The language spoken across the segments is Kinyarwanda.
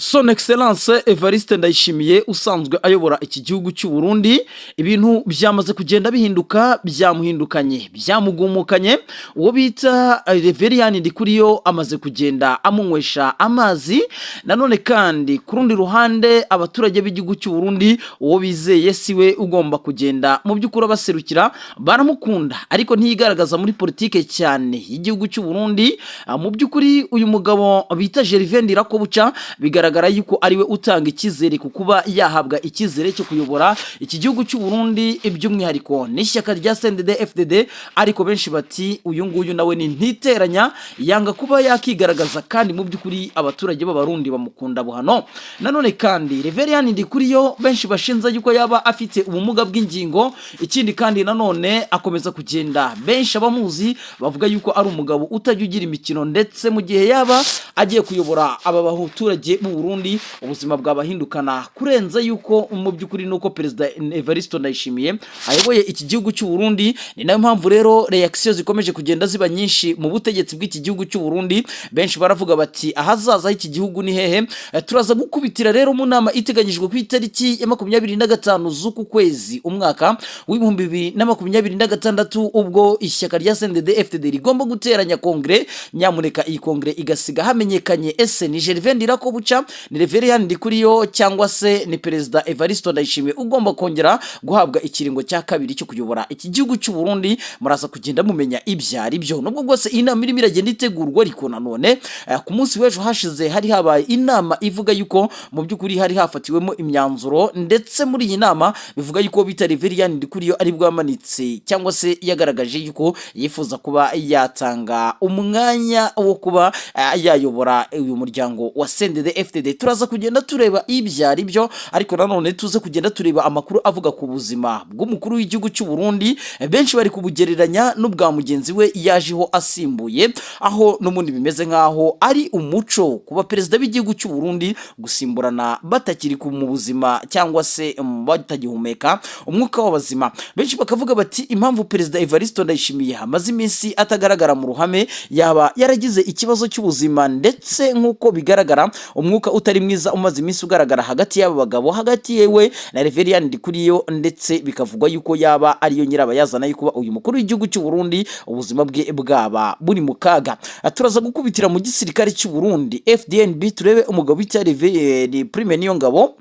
Son Excellence Evariste Ndayishimiye usanzwe ayobora iki gihugu cy'u Burundi, ibintu byamaze kugenda bihinduka, byamuhindukanye, byamugumukanye. Uwo bita Reverien Ndikuriyo amaze kugenda amunywesha amazi. Nanone kandi ku rundi ruhande abaturage b'igihugu cy'u Burundi, uwo bizeye siwe ugomba kugenda mu by'ukuri abaserukira, baramukunda ariko ntiyigaragaza muri politike cyane y'igihugu cy'u Burundi. Mu by'ukuri uyu mugabo bita Gervais Ndirakobuca bigaragara yuko ariwe utanga ikizere ku kuba yahabwa ikizere cyo kuyobora iki gihugu cy'u Burundi, by'umwihariko n'ishyaka rya CNDD-FDD. Ariko benshi bati uyu nguyu nawe ni ntiteranya, yanga kuba yakigaragaza, kandi mu by'ukuri abaturage b'abarundi bamukunda buhano. Nanone kandi Reverien Ndikuriyo benshi bashinza yuko yaba afite ubumuga bw'ingingo. Ikindi kandi nanone akomeza kugenda benshi abamuzi bavuga yuko ari umugabo utajya ugira imikino, ndetse mu gihe yaba agiye kuyobora aba baturage b'u Burundi ubuzima bwabahindukana kurenza yuko mu by'ukuri nuko Perezida Evariste Ndayishimiye ayoboye iki gihugu cy'u Burundi. Ni nayo mpamvu rero reaction zikomeje kugenda ziba nyinshi mu butegetsi bw'iki gihugu cy'u Burundi. Benshi baravuga bati ahazaza h'iki gihugu ni hehe. Turaza gukubitira rero mu nama iteganyijwe ku itariki ya 25 z'uku kwezi umwaka w'ibihumbi 2026, ubwo ishyaka rya CNDD-FDD rigomba guteranya kongre. Nyamuneka iyi kongre igasiga hamenyekanye ese ni Gervais Ndirakobuca, ni Reverien Ndikuriyo, cyangwa se ni Perezida Evariste Ndayishimiye ugomba kongera guhabwa ikiringo cya kabiri cyo kuyobora iki gihugu cy'u Burundi. Muraza kugenda mumenya ibyari byo. Nubwo bwose inama irimo iragenda itegurwa, ariko nanone ku munsi w'ejo hashize hari habaye inama ivuga yuko mu by'ukuri hari hafatiwemo imyanzuro, ndetse muri iyi nama bivuga yuko bita Reverien Ndikuriyo ari bwamanitse cyangwa se yagaragaje yuko yifuza kuba yatanga umwanya wo kuba yayobora uyu muryango wa CNDD-FDD. Turaza kugenda tureba ibyari byo, ariko nanone tuze kugenda tureba amakuru avuga ku buzima bw'umukuru w'igihugu cy'u Burundi. Benshi bari kubugereranya n'ubwa mugenzi we yajeho asimbuye, aho n'ubundi bimeze nkaho ari umuco kuba perezida b'igihugu cy'u Burundi gusimburana batakiri mu buzima, cyangwa se batagihumeka umwuka w'abazima. Benshi bakavuga bati impamvu Perezida Evariste Ndayishimiye amaze iminsi atagaragara mu ruhame, yaba yaragize ikibazo cy'ubuzima, ndetse nk'uko bigaragara umwuka utari mwiza umaze iminsi ugaragara hagati y'aba bagabo, hagati yewe na Reverien Ndikuriyo, ndetse bikavugwa yuko yaba ariyo nyirabayazana yuko uyu mukuru w'igihugu cy'u Burundi ubuzima bwe bwaba buri mu kaga. Turaza gukubitira mu gisirikare cy'u Burundi FDNB, turebe umugabo witwa Prime Niyongabo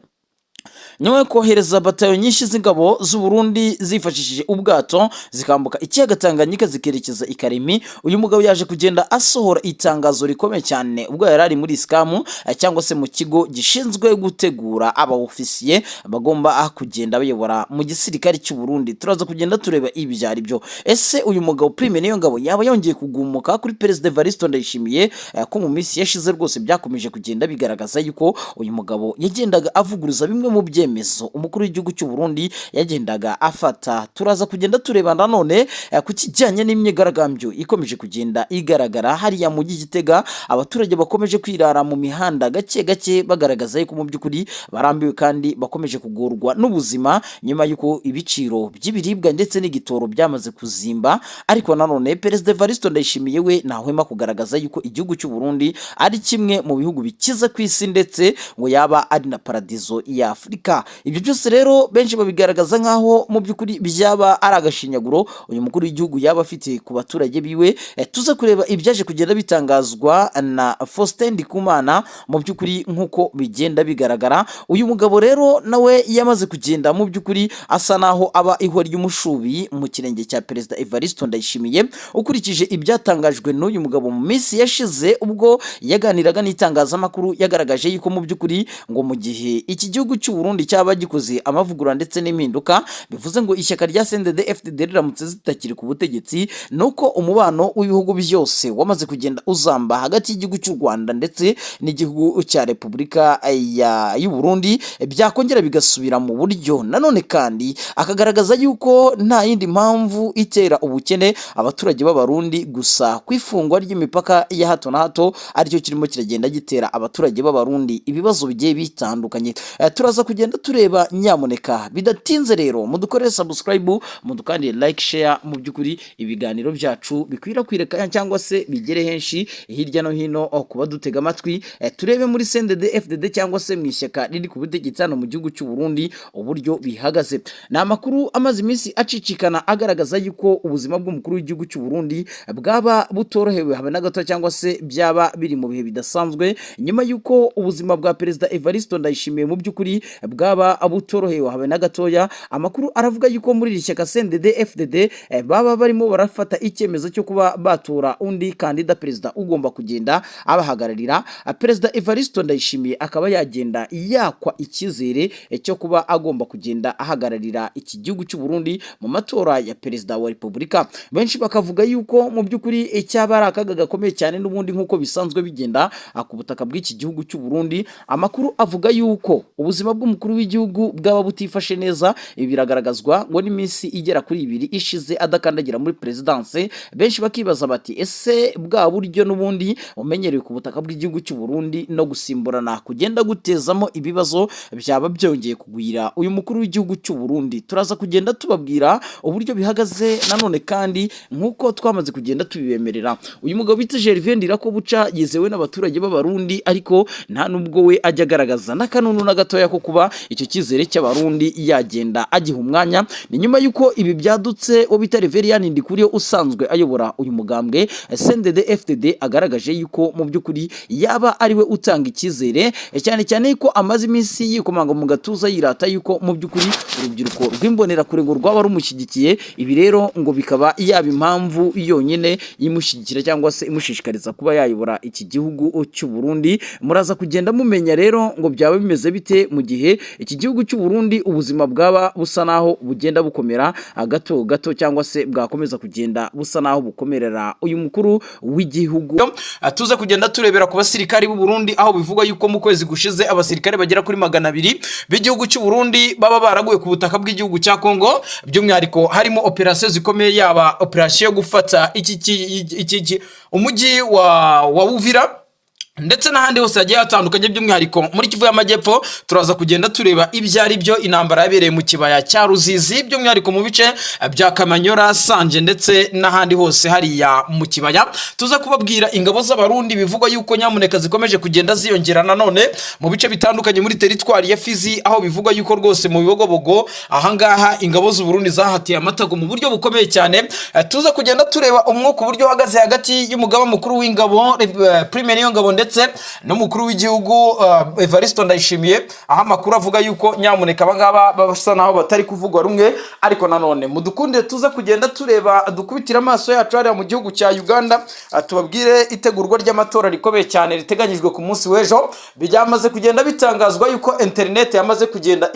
nyuma yo kohereza batayo nyinshi z'ingabo z'u Burundi zifashishije ubwato zikambuka ikiyaga Tanganyika zikerekeza i Karemi. Uyu mugabo yaje kugenda asohora itangazo rikomeye cyane ubwo yari ari muri SCAM, cyangwa se mu kigo gishinzwe gutegura aba ofisiye bagomba kugenda bayobora mu gisirikare cy'u Burundi. Turaza kugenda tureba ibyari byo. Ese uyu mugabo Prime Niyongabo yaba yongeye kugumuka kuri Perezida Evariste Ndayishimiye, ko mu minsi yashize rwose byakomeje kugenda bigaragaza yuko uyu mugabo yagendaga avuguruza bimwe mu byemezo umukuru w'igihugu cy'u Burundi yagendaga afata. Turaza kugenda tureba nanone ku kijyanye n'imyigaragambyo ikomeje kugenda igaragara hariya mu Gitega. Abaturage bakomeje kwirara mu mihanda gake gake bagaragaza yuko mu by'ukuri barambiwe kandi bakomeje kugorwa n'ubuzima, nyuma yuko ibiciro by'ibiribwa ndetse n'igitoro byamaze kuzimba. Ariko nanone Perezida Evariste Ndayishimiye we ntahwema kugaragaza yuko igihugu cy'u Burundi ari kimwe mu bihugu bikize ku isi, ndetse ngo yaba ari na paradizo ya Afurika. Ibyo byose rero benshi babigaragaza nkaho mu by'ukuri byaba ari agashinyaguro uyu mukuru w'igihugu yaba afite ku baturage biwe. Tuze kureba ibyaje kugenda bitangazwa na Faustin Ndikumana. Mu by'ukuri nk'uko bigenda bigaragara, uyu mugabo rero nawe yamaze kugenda mu by'ukuri asa naho aba ihwa ry'umushubi mu kirenge cya Perezida Evariste Ndayishimiye. Ukurikije ibyatangajwe n'uyu mugabo mu minsi yashize ubwo yaganiraga n'itangazamakuru, yagaragaje yuko mu by'ukuri ngo mu gihe iki gihugu cy'u Burundi cyaba gikoze amavugurura ndetse n'impinduka, bivuze ngo ishyaka rya CNDD-FDD riramutse zitakiri ku butegetsi, nuko umubano w'ibihugu byose wamaze kugenda uzamba hagati y'igihugu cy'u Rwanda ndetse n'igihugu cya Repubulika y'u Burundi byakongera bigasubira mu buryo. Nanone kandi akagaragaza yuko nta yindi mpamvu itera ubukene abaturage b'abarundi gusa kwifungwa ry'imipaka ya hato na hato aricyo kirimo kiragenda gitera abaturage b'abarundi ibibazo bigiye bitandukanye. Turaza turaza kugenda tureba nyamuneka bidatinze rero mudukorere subscribe mudukandire like share mu by'ukuri ibiganiro byacu bikwirakwira cyangwa se bigere henshi hirya no hino kuba dutega amatwi turebe muri CNDD FDD cyangwa se mu ishyaka riri ku butegetsi hano mu gihugu cy'u Burundi uburyo bihagaze. Ni amakuru amaze iminsi acicikana agaragaza yuko ubuzima bw'umukuru w'igihugu cy'u Burundi bwaba butorohewe habe na gato cyangwa se byaba biri mu bihe bidasanzwe nyuma yuko ubuzima bwa Perezida Evariste Ndayishimiye mu by'ukuri bwaba butorohewe habe na gatoya. Amakuru aravuga yuko muri iri shyaka CNDD FDD baba barimo barafata icyemezo cyo kuba batora undi kandida perezida ugomba kugenda abahagararira. Perezida Evariste Ndayishimiye akaba yagenda yakwa icyizere cyo kuba agomba kugenda ahagararira iki gihugu cy'u Burundi mu matora ya perezida wa Repubulika. Benshi bakavuga yuko mu by'ukuri icyaba ari akaga gakomeye cyane n'ubundi nk'uko bisanzwe bigenda ku butaka bw'iki gihugu cy'u Burundi. Amakuru avuga yuko ubuzima bw'umukuru w'igihugu bwaba butifashe neza. Ibi biragaragazwa ngo n'iminsi igera kuri 2 ishize adakandagira muri presidence. Benshi bakibaza bati ese bwa buryo n'ubundi umenyerewe ku butaka bw'igihugu cy'u Burundi no gusimburana kugenda gutezamo ibibazo byaba byongeye kugwira uyu mukuru w'igihugu cy'u Burundi. Turaza kugenda tubabwira uburyo bihagaze nanone kandi nkuko twamaze kugenda tubibemerera. Uyu mugabo bita Gervais Ndirakobuca yizewe n'abaturage b'abarundi ariko nta nubwo we ajya agaragaza n'akanunu na gatoya ko kuba icyo cyizere cy'abarundi yagenda agiha umwanya. Ni nyuma yuko ibi byadutse wo bita Reverien Ndikuriyo usanzwe ayobora uyu mugambwe CNDD FDD agaragaje yuko mu by'ukuri yaba ari we utanga icyizere cyane cyane ko amaze iminsi yikomanga mu gatuza yirata yuko mu by'ukuri urubyiruko rw'imbonera kure ngo rwaba rumushyigikiye. Ibi rero ngo bikaba yaba impamvu yonyine yimushyigikira cyangwa se imushishikariza kuba yayobora iki gihugu cy'u Burundi. Muraza kugenda mumenya rero ngo byaba bimeze bite mu gihe iki gihugu cy'u Burundi ubuzima bwaba busa naho bugenda bukomera gato gato cyangwa se bwakomeza kugenda busa naho bukomerera uyu mukuru w'igihugu. Tuza kugenda turebera ku basirikari b'u Burundi aho bivuga yuko mu kwezi gushize abasirikare bagera kuri 200 b'igihugu cy'u Burundi baba baraguye ku butaka bw'igihugu cya Kongo. By'umwihariko harimo operation zikomeye yaba operation yo gufata iki umujyi wa Uvira ndetse n'ahandi hose hagiye hatandukanye. By'umwihariko muri Kivu y'Amajyepfo turaza kugenda tureba ibyari byo intambara yabereye mu kibaya cya Ruzizi by'umwihariko mu bice bya Kamanyora, Sanje ndetse n'ahandi hose hariya mu kibaya. Tuza kubabwira ingabo z'abarundi bivugwa yuko nyamuneka zikomeje kugenda ziyongera nanone mu bice bitandukanye muri teritwari ya Fizi aho bivugwa yuko rwose mu bibogobogo ahangaha ingabo z'u Burundi zahatiye amatago mu buryo bukomeye cyane. Tuza kugenda tureba umwuka uburyo uhagaze hagati y'umugaba mukuru w'ingabo Premier y'ingabo ndetse n'umukuru w'igihugu Evariste Ndayishimiye aho amakuru avuga yuko nyamuneka abangaba basa naho batari kuvugwa rumwe. Ariko nanone mudukunde tuza kugenda tureba dukubitira amaso yacu hariya mu gihugu cya Uganda tubabwire itegurwa ry'amatora rikomeye cyane riteganyijwe ku munsi w'ejo. Byamaze kugenda bitangazwa yuko internet yamaze kugenda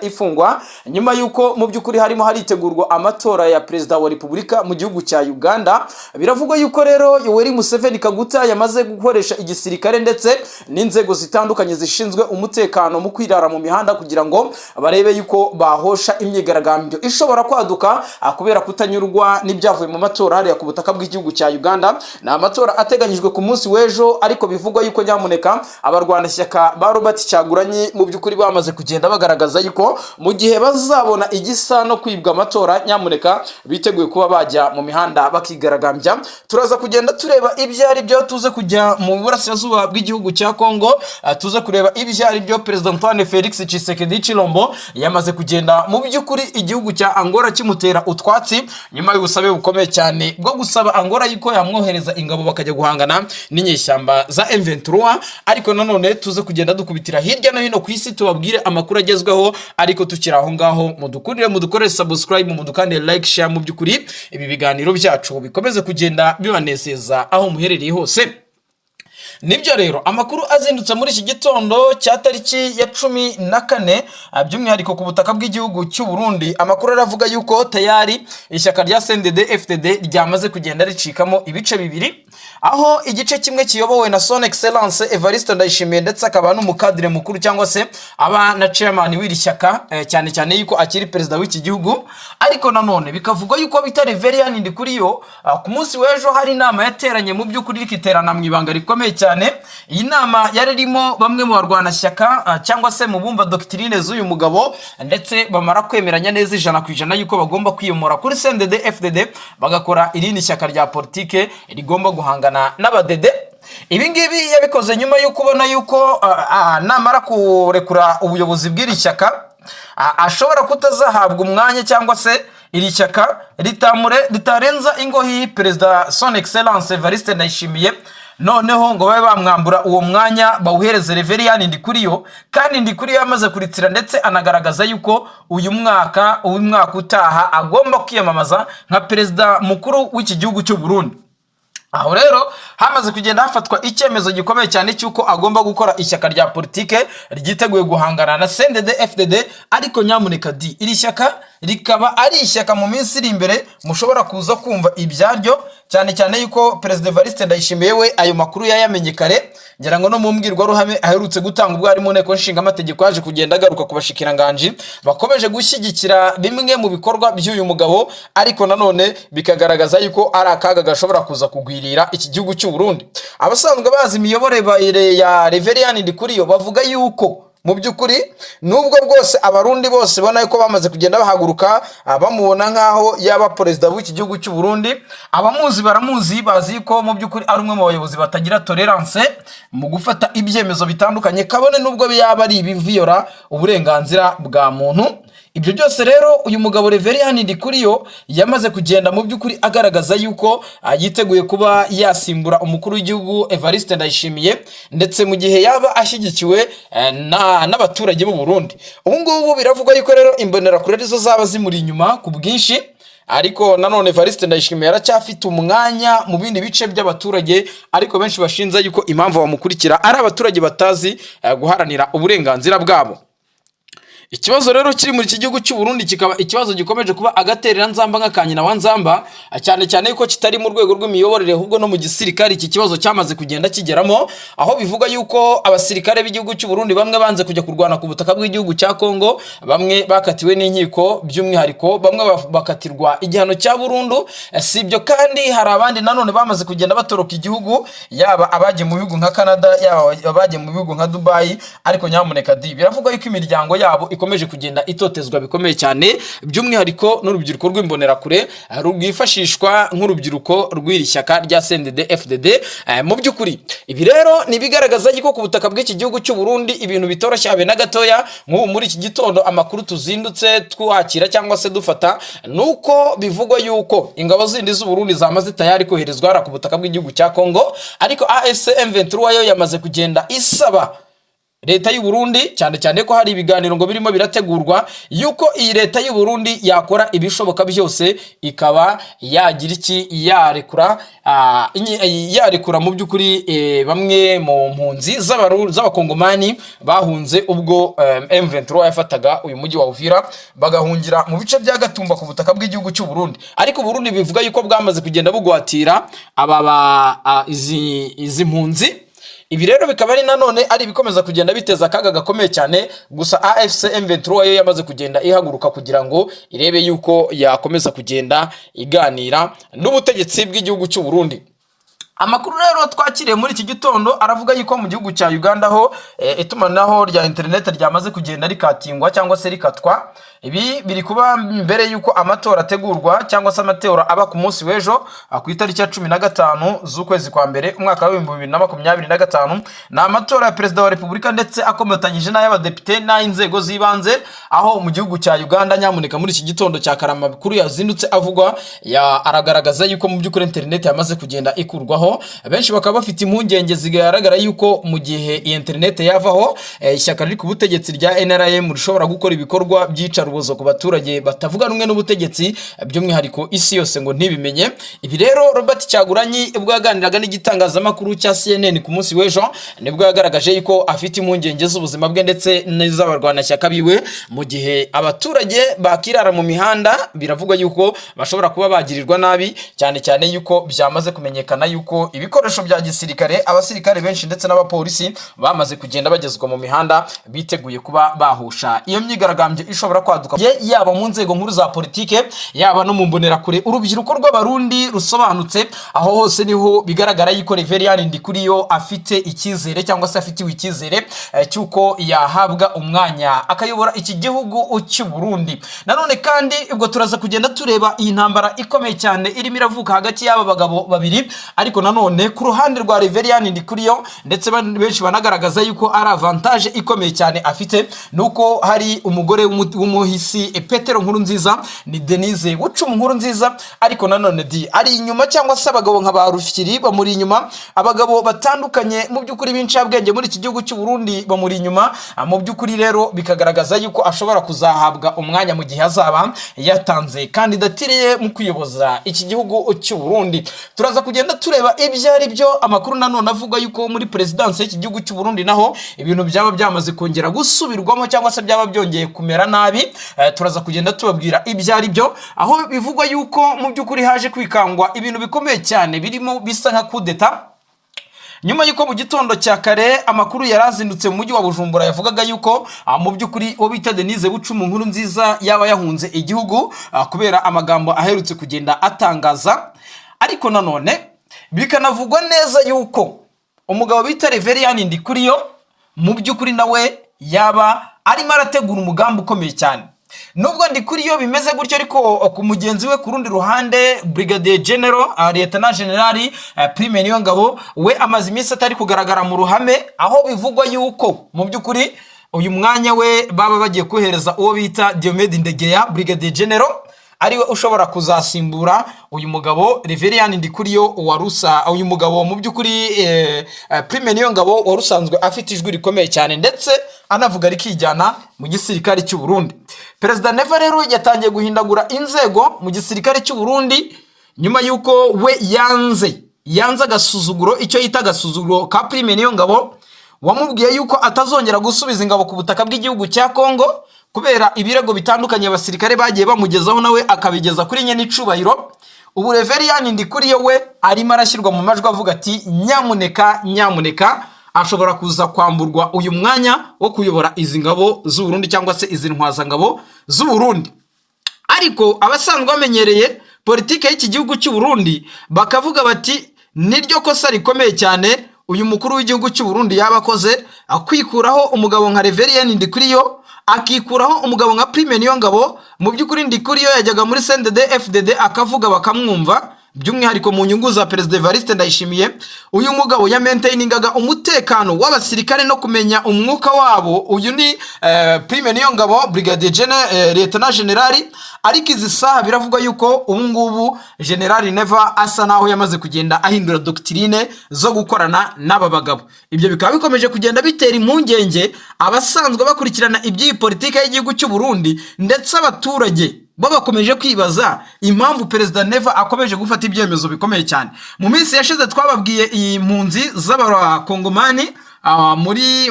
ifungwa nyuma yuko mu by'ukuri harimo haritegurwa amatora ya perezida wa Repubulika mu gihugu cya Uganda. Biravugwa yuko rero Yoweri Museveni Kaguta yamaze gukoresha igisirikare ndetse n'inzego zitandukanye zishinzwe umutekano mu kwirara mu mihanda kugira ngo barebe yuko bahosha imyigaragambyo ishobora kwaduka kubera kutanyurwa n'ibyavuye mu matora hariya ku butaka bw'igihugu cya Uganda. Na amatora ateganyijwe ku munsi w'ejo ariko bivugwa yuko nyamuneka abarwanashyaka ba Robert Kyagulanyi mu by'ukuri bamaze kugenda bagaragaza yuko mu gihe bazabona igisa no kwibwa amatora nyamuneka biteguye kuba bajya mu mihanda bakigaragambya. Turaza kugenda tureba ibyari byo tuze kujya mu burasirazuba bw'igihugu cya Kongo tuze kureba ibyari byo Perezida Antoine Felix Tshisekedi Tshilombo yamaze kugenda mu by'ukuri igihugu cya Angola kimutera utwatsi nyuma y'ubusabe bukomeye cyane bwo gusaba Angola yuko yamwohereza ingabo bakajya guhangana n'inyeshyamba za M23. Ariko nanone tuze kugenda dukubitira hirya no hino ku isi tubabwire amakuru agezweho. Ariko tukiri aho ngaho mudukundire mudukorere subscribe mudukandire like share mu by'ukuri ibi biganiro byacu bikomeze kugenda bibanezeza aho muherereye hose. Nibyo rero amakuru azindutse muri iki gitondo cya tariki ya 14 by'umwihariko ku butaka bw'igihugu cy'u Burundi. Amakuru aravuga yuko tayari ishyaka rya CNDD FDD ryamaze kugenda ricikamo ibice bibiri. aho igice kimwe kiyobowe na Son Excellence Evariste Ndayishimiye ndetse akaba n'umukadire mukuru cyangwa se aba na chairman w'iri shyaka, cyane cyane yuko akiri perezida w'iki gihugu. Ariko nanone bikavugwa yuko bita Reverien Ndikuriyo ku munsi w'ejo hari inama yateranye mu by'ukuri ikiterana mu ibanga rikomeye cyane. Iyi nama yari irimo bamwe mu barwanashyaka cyangwa se mu bumva doctrine z'uyu mugabo, ndetse bamara kwemeranya neza 100% yuko bagomba kwiyomora kuri CNDD FDD bagakora irindi shyaka rya politike rigomba guhangana n'abadede. Ibi ngibi yabikoze nyuma yo kubona yuko namara kurekura ubuyobozi bw'iri shyaka ashobora kutazahabwa umwanya cyangwa se iri shyaka ritarenza ingohi perezida Son Excellence Evariste Ndayishimiye, noneho ngo babe bamwambura uwo mwanya bawuhereze Reverien Ndikuriyo. Kandi Ndikuriyo yamaze kuritsira ndetse anagaragaza yuko uyu mwaka utaha agomba kwiyamamaza nka perezida mukuru w'iki gihugu cy'u Burundi. Aho rero hamaze kugenda hafatwa icyemezo gikomeye cyane cyuko agomba gukora ishyaka rya politike ryiteguye guhangana na CNDD FDD. Ariko nyamuneka iri shyaka rikaba ari ishyaka mu minsi iri imbere mushobora kuza kumva ibyaryo, cyane cyane yuko perezida Evariste Ndayishimiye we ayo makuru yayamenye kare. Ngira ngo no mu mbwirwaruhame aherutse gutanga ubwo ari mu nteko nshinga amategeko yaje kugenda agaruka ku bashikiranganje bakomeje gushyigikira bimwe mu bikorwa by'uyu mugabo, ariko nanone bikagaragaza yuko ari akaga gashobora kuza kugwirira iki gihugu cy'u Burundi. Abasanzwe bazi imiyoborere ya Reverien Ndikuriyo bavuga yuko mu by'ukuri nubwo bwose abarundi bose bona yuko bamaze kugenda bahaguruka bamubona nkaho yaba perezida w'iki gihugu cy'u Burundi, abamuzi baramuzi, bazi ko mu by'ukuri ari umwe mu bayobozi batagira tolerance mu gufata ibyemezo bitandukanye, kabone nubwo yaba ari ibiviyora uburenganzira bwa muntu. Ibyo byose rero uyu mugabo Reverien Ndikuriyo yamaze kugenda mu by'ukuri agaragaza yuko yiteguye kuba yasimbura umukuru w'igihugu Evariste Ndayishimiye, ndetse mu gihe yaba ashyigikiwe n'abaturage b'u Burundi. Ubu ngubu biravugwa yuko rero imbonerakure arizo zaba zimuri inyuma ku bwinshi, ariko nanone Evariste Ndayishimiye aracyafite umwanya mu bindi bice by'abaturage, ariko benshi bashinza yuko impamvu bamukurikira ari abaturage batazi guharanira uburenganzira bwabo. Ikibazo rero kiri muri iki gihugu cy'u Burundi kikaba ikibazo gikomeje kuba agaterera nzamba nk'akanyina wa nzamba, cyane cyane yuko kitari mu rwego rw'imiyoborere ahubwo no mu gisirikare iki kibazo cyamaze kugenda kigeramo, aho bivuga yuko abasirikare b'igihugu cy'u Burundi bamwe banze kujya kurwana ku butaka bw'igihugu cya Kongo, bamwe bakatiwe n'inkiko, by'umwihariko bamwe bakatirwa igihano cya burundu. Sibyo kandi hari abandi nanone bamaze kugenda batoroka igihugu, yaba abagiye mu bihugu nka Canada, yaba abagiye mu bihugu nka Dubai. Ariko nyamuneka biravuga yuko imiryango yabo ikomeje kugenda itotezwa bikomeye cyane, by'umwihariko n'urubyiruko rw'imbonerakure rwifashishwa nk'urubyiruko rw'iri shyaka rya CNDD FDD. Mu by'ukuri ibi rero nibigaragaza yuko ku butaka bw'iki gihugu cy'u Burundi ibintu bitoroshye habe na gatoya. Nk'ubu muri iki gitondo amakuru tuzindutse twakira cyangwa se dufata nuko bivugwa yuko ingabo zindi z'u Burundi zamaze tayari koherezwa ara ku butaka bw'igihugu cya Kongo, ariko AFC M23 yo yamaze kugenda isaba leta y'u Burundi, cyane cyane ko hari ibiganiro ngo birimo birategurwa yuko iyi leta y'u Burundi yakora ibishoboka byose ikaba yagira iki yarekura mu by'ukuri bamwe mu mpunzi z'abakongomani bahunze ubwo M23 yafataga uyu mujyi wa Uvira bagahungira mu bice bya Gatumba ku butaka bw'igihugu cy'u Burundi. Ariko Burundi bivuga yuko bwamaze kugenda bugwatira izi mpunzi. Ibi rero bikaba ari nanone ari bikomeza kugenda biteza akaga gakomeye cyane. Gusa AFC M23 yo yamaze kugenda ihaguruka kugira ngo irebe yuko yakomeza kugenda iganira n'ubutegetsi bw'igihugu cy'u Burundi. Amakuru rero twakiriye muri iki gitondo aravuga yuko mu gihugu cya Uganda ho itumanaho rya internet ryamaze kugenda rikatingwa cyangwa se rikatwa. Ibi biri kuba mbere yuko amatora ategurwa cyangwa se amatora aba ku munsi w'ejo ku itariki ya 15 z'ukwezi kwa mbere umwaka wa 2025. Na amatora ya perezida wa Repubulika ndetse akomatanyije n'ay'abadepite n'inzego z'ibanze, aho mu gihugu cya Uganda nyamuneka muri iki gitondo cya karama bikuru yazindutse avugwa aragaragaza yuko mu by'ukuri internet yamaze kugenda ikurwaho. Benshi bakaba bafite impungenge zigaragara yuko mu gihe internet yavaho ishyaka riri ku butegetsi rya NRM rishobora gukora ibikorwa byica rubozo ku baturage batavuga rumwe n'ubutegetsi, by'umwihariko isi yose ngo ntibimenye. Ibi rero Robert Cyagulanyi ubwo yaganiraga n'igitangazamakuru cya CNN ku munsi w'ejo nibwo yagaragaje yuko afite impungenge z'ubuzima bwe ndetse n'iz'abarwanashyaka biwe mu gihe abaturage bakirara mu mihanda. Biravugwa yuko bashobora kuba bagirirwa nabi, cyane cyane yuko byamaze kumenyekana yuko yuko ibikoresho bya gisirikare, abasirikare benshi ndetse n'abapolisi bamaze kugenda bagezwa mu mihanda biteguye kuba bahusha iyo myigaragambyo ishobora kwaduka yaba mu nzego nkuru za politike yaba no mu mbonerakure. Urubyiruko rw'abarundi rusobanutse aho hose niho bigaragara yuko Reverien Ndikuriyo afite icyizere cyangwa se afitiwe icyizere cyuko yahabwa umwanya akayobora iki gihugu cy'u Burundi. Nanone kandi ubwo turaza kugenda tureba iyi ntambara ikomeye cyane irimo iravuka hagati y'aba bagabo babiri, ariko nanone ku ruhande rwa Reverien Ndikuriyo ndetse benshi banagaragaza yuko ari avantage ikomeye cyane afite nuko hari umugore w'umuhisi Petero Nkurunziza ni Denise Bucum Nkurunziza, ariko nanone ari inyuma cyangwa se abagabo nka ba Rufyiri bamuri inyuma, abagabo batandukanye mu by'ukuri b'incabwenge muri iki gihugu cy'u Burundi bamuri inyuma. Mu by'ukuri rero bikagaragaza yuko ashobora kuzahabwa umwanya mu gihe azaba yatanze kandidatire ye mu kuyoboza iki gihugu cy'u Burundi. Turaza kugenda tureba ibyo ari byo. Amakuru nanone avuga yuko muri presidence y'iki gihugu cy'u Burundi naho ibintu byaba byamaze kongera gusubirwamo cyangwa se byaba byongeye kumera nabi. Turaza kugenda tubabwira ibyo ari byo, aho bivugwa yuko mu by'ukuri haje kwikangwa ibintu bikomeye cyane birimo bisa nka kudeta, nyuma yuko mu gitondo cya kare amakuru yarazindutse mu mujyi wa Bujumbura yavugaga yuko mu by'ukuri wo bita Denise Bucum Nkurunziza yaba yahunze igihugu kubera amagambo aherutse kugenda atangaza. Ariko nanone bikanavugwa neza yuko umugabo bita Reverien Ndikuriyo mu by'ukuri nawe yaba arimo arategura umugambi ukomeye cyane. Nubwo Ndikuriyo bimeze gutyo, ariko ku mugenzi we ku rundi ruhande Brigadier General Lieutenant General Prime Niyongabo we amaze iminsi atari kugaragara mu ruhame, aho bivugwa yuko mu by'ukuri uyu mwanya we baba bagiye kohereza uwo bita Diomede Ndegeya Brigadier General ariwe ushobora kuzasimbura uyu mugabo Reverien Ndikuriyo warusa. Uyu mugabo mu by'ukuri Prime Niyongabo warusanzwe afite ijwi rikomeye cyane ndetse anavuga rikijyana mu gisirikare cy'u Burundi. Perezida Neva rero yatangiye guhindagura inzego mu gisirikare cy'u Burundi nyuma yuko we yanze agasuzuguro, icyo yita agasuzuguro ka Prime Niyongabo wamubwiye yuko atazongera gusubiza ingabo ku butaka bw'igihugu cya Kongo kubera ibirego bitandukanye abasirikare bagiye bamugezaho nawe akabigeza kuri nyene icubahiro. Ubu Reverien Ndikuriyo we arimo arashyirwa mu majwi avuga ati nyamuneka ashobora kuza kwamburwa uyu mwanya wo kuyobora izi ngabo z'u Burundi cyangwa se izi ntwazangabo z'u Burundi. Ariko abasanzwe bamenyereye politike y'iki gihugu cy'u Burundi bakavuga bati niryo kosa rikomeye cyane uyu mukuru w'igihugu cy'u Burundi yabakoze akwikuraho umugabo nka Reverien Ndikuriyo akikuraho umugabo nka Prime Niyongabo. Mu by'ukuri Ndikuriyo yajyaga muri CNDD FDD akavuga bakamwumva, by'umwihariko mu nyungu za Perezida Evariste Ndayishimiye. Uyu mugabo ya maintainingaga umutekano w'abasirikare no kumenya umwuka wabo. Uyu ni Prime Niyongabo Brigadier General Lieutenant General, ariko izi saha biravugwa yuko ubu ngubu General Neva asa naho yamaze kugenda ahindura doctrine zo gukorana n'aba bagabo. Ibyo bikaba bikomeje kugenda bitera impungenge abasanzwe bakurikirana iby'iyi politike y'igihugu cy'u Burundi, ndetse abaturage bo bakomeje kwibaza impamvu Perezida Neva akomeje gufata ibyemezo bikomeye cyane. Mu minsi yashize twababwiye iyi mpunzi z'abakongomani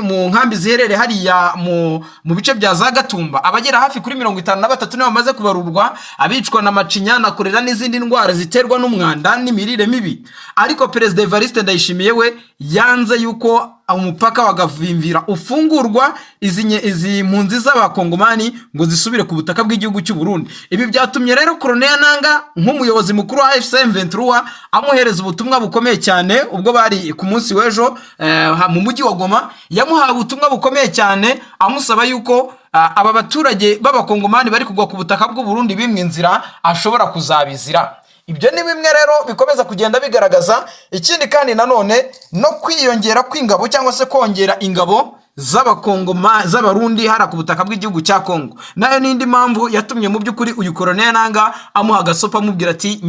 mu nkambi ziherere hariya mu bice bya za Gatumba abagera hafi kuri 53 nibo bamaze kubarurwa, abicwa na macinya na korera n'izindi ndwara ziterwa n'umwanda n'imirire mibi. Ariko Perezida Evariste Ndayishimiye we yanze yuko umupaka wagavimvira ufungurwa izi mpunzi z'abakongomani ngo zisubire ku butaka bw'igihugu cy'u Burundi. Ibi byatumye rero Colonel Nanga nk'umuyobozi mukuru wa FCM 23 amuhereza ubutumwa bukomeye cyane ubwo bari ku munsi w'ejo mu mujyi wa Goma. Yamuhaye ubutumwa bukomeye cyane amusaba yuko aba baturage b'abakongomani bari kugwa ku butaka bw'u Burundi bimwe inzira ashobora kuzabizira. Ibyo ni bimwe rero bikomeza kugenda bigaragaza. Ikindi kandi nanone no kwiyongera kw'ingabo cyangwa se kongera ingabo z'abarundi hara ku butaka bw'igihugu cya Kongo, nayo n'indi mpamvu yatumye mu by'ukuri uyu Colonel Nanga amuha agasopa amubwira ati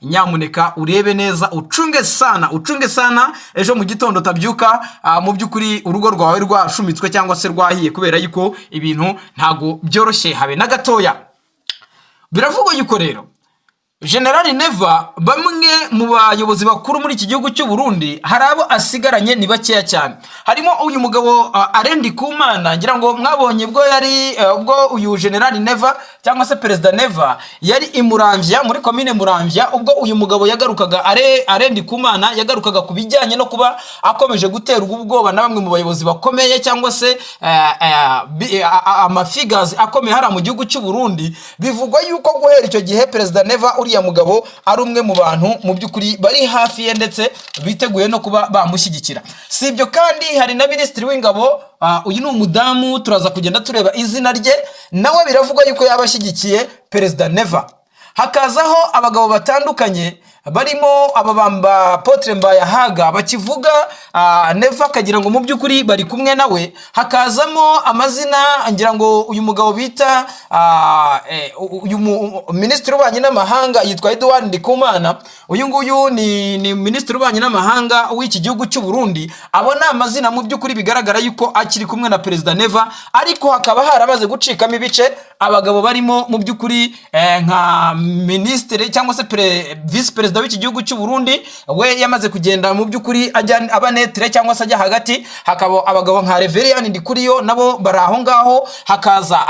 nyamuneka urebe neza, ucunge sana ejo mu gitondo tabyuka mu by'ukuri urugo rwawe rwashumitswe cyangwa se rwahiye, kubera yuko ibintu ntago byoroshye habe na gatoya. Biravugwa yuko rero General Neva, bamwe mu bayobozi bakuru muri iki gihugu cy'u Burundi, hari abo asigaranye ni bakeya cyane. Harimo uyu mugabo Alain Ndikumana, ngira ngo mwabonye ubwo uyu General Neva cyangwa se Perezida Neva yari imuramvya muri commune Muramvya, ubwo uyu mugabo yagarukaga Alain Ndikumana yagarukaga kubijyanye no kuba akomeje gutera ubwoba na bamwe mu bayobozi bakomeye cyangwa se amafigures akomeye hara mu gihugu cy'u Burundi. Bivugwa yuko guhera icyo gihe Perezida Neva uriya mugabo ari umwe mu bantu mu by'ukuri bari hafi ye ndetse biteguye no kuba bamushyigikira. Si ibyo kandi hari na Minisitiri w'Ingabo, uyu ni umudamu turaza kugenda tureba izina rye, nawe biravugwa yuko yabashyigikiye Perezida Neva. Hakazaho abagabo batandukanye barimo ababamba Apotre Mbayahaga bakivuga Neva akagira ngo mu by'ukuri bari kumwe nawe. Hakazamo amazina ngira ngo uyu mugabo bita uyu Minisitiri w'Ububanyi n'Amahanga yitwa Edouard Ndikumana. Uyu nguyu ni Minisitiri w'Ububanyi n'Amahanga w'iki gihugu cy'u Burundi. Abona amazina mu by'ukuri bigaragara yuko akiri kumwe na Perezida Neva, ariko hakaba harabaze gucikamo ibice abagabo barimo mu by'ukuri nka Minisitiri cyangwa se Vice Perezida w'iki gihugu cy'u Burundi, we yamaze kugenda mu by'ukuri ajya abanetre cyangwa se ajya hagati. Hakaba abagabo nka Reverien Ndikuriyo nabo bari aho ngaho. Hakaza